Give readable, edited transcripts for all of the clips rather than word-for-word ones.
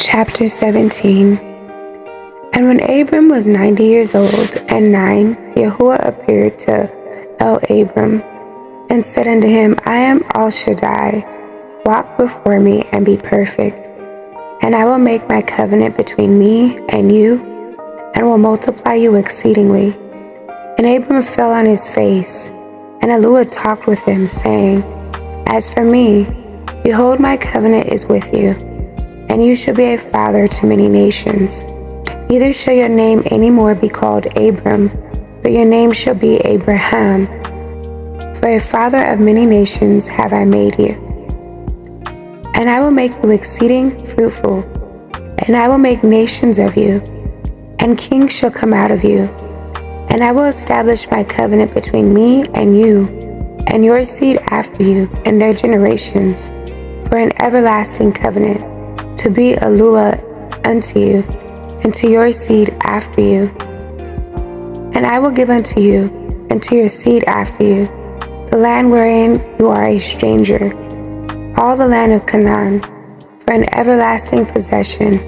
Chapter 17. And when Abram was 90 years old and 9, Yahuwah appeared to Abram and said unto him, I am El Shaddai, walk before me and be perfect, and I will make my covenant between me and you, and will multiply you exceedingly. And Abram fell on his face, and Yahuwah talked with him, saying, As for me, behold, my covenant is with you, and you shall be a father to many nations. Neither shall your name any more be called Abram, but your name shall be Abraham. For a father of many nations have I made you. And I will make you exceeding fruitful, and I will make nations of you, and kings shall come out of you. And I will establish my covenant between me and you, and your seed after you, and their generations, for an everlasting covenant, to be a lua unto you, and to your seed after you. And I will give unto you, and to your seed after you, the land wherein you are a stranger, all the land of Canaan, for an everlasting possession,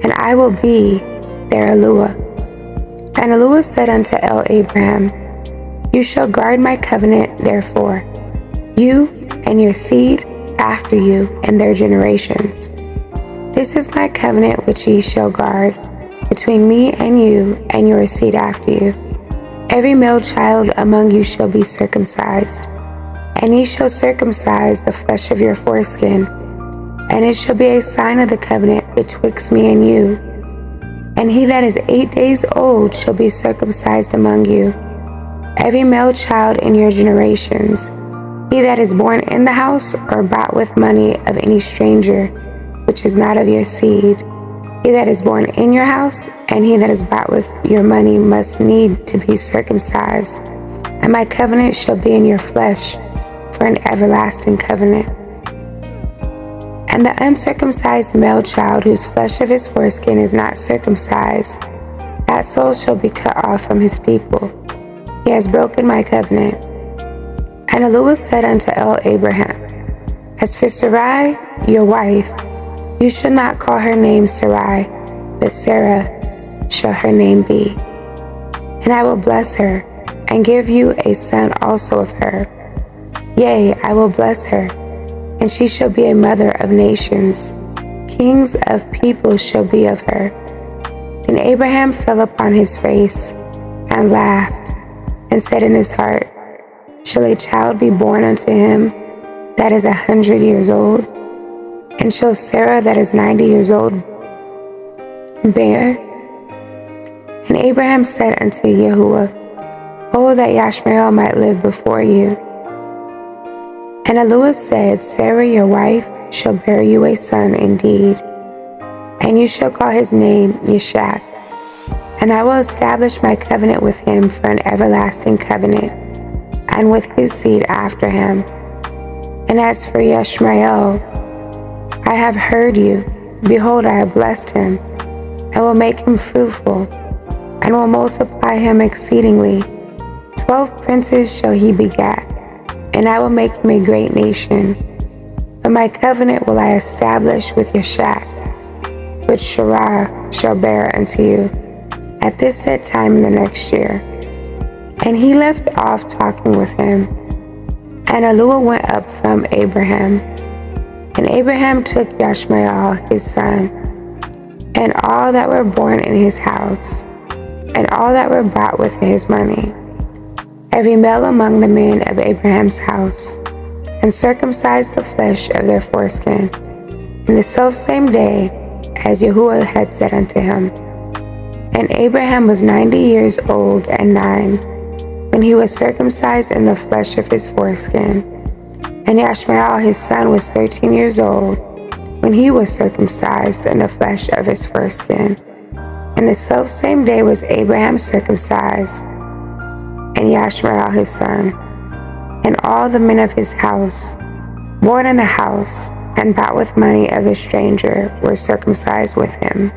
and I will be their Eluah. And Eluah said unto Abraham, You shall guard my covenant, therefore, you and your seed after you and their generations. This is my covenant which ye shall guard between me and you and your seed after you. Every male child among you shall be circumcised, and ye shall circumcise the flesh of your foreskin, and it shall be a sign of the covenant betwixt me and you. And he that is 8 days old shall be circumcised among you, every male child in your generations, he that is born in the house or bought with money of any stranger, which is not of your seed. He that is born in your house, and he that is bought with your money must need to be circumcised. And my covenant shall be in your flesh, for an everlasting covenant. And the uncircumcised male child, whose flesh of his foreskin is not circumcised, that soul shall be cut off from his people. He has broken my covenant. And Eluah said unto Abraham, As for Sarai, your wife, you shall not call her name Sarai, but Sarah shall her name be. And I will bless her, and give you a son also of her. Yea, I will bless her, and she shall be a mother of nations. Kings of peoples shall be of her. Then Abraham fell upon his face, and laughed, and said in his heart, Shall a child be born unto him that is 100 years old? And shall Sarah that is 90 years old bear? And Abraham said unto Yahuwah, Oh, that Yashmael might live before you. And Eluah said, Sarah your wife shall bear you a son indeed, and you shall call his name Yishak. And I will establish my covenant with him for an everlasting covenant, and with his seed after him. And as for Yashmael, I have heard you. Behold, I have blessed him. I will make him fruitful, and will multiply him exceedingly. 12 princes shall he begat, and I will make him a great nation. But my covenant will I establish with Yishak, which Sarah shall bear unto you, at this set time in the next year. And he left off talking with him, and Eluah went up from Abraham. And Abraham took Yashmael his son, and all that were born in his house, and all that were bought with his money, every male among the men of Abraham's house, and circumcised the flesh of their foreskin, in the selfsame day as Yahuwah had said unto him. And Abraham was 90 years old and 9, when he was circumcised in the flesh of his foreskin. And Yashmael his son was 13 years old, when he was circumcised in the flesh of his foreskin. And the selfsame day was Abraham circumcised, and Yashmael his son, and all the men of his house, born in the house, and bought with money of the stranger, were circumcised with him.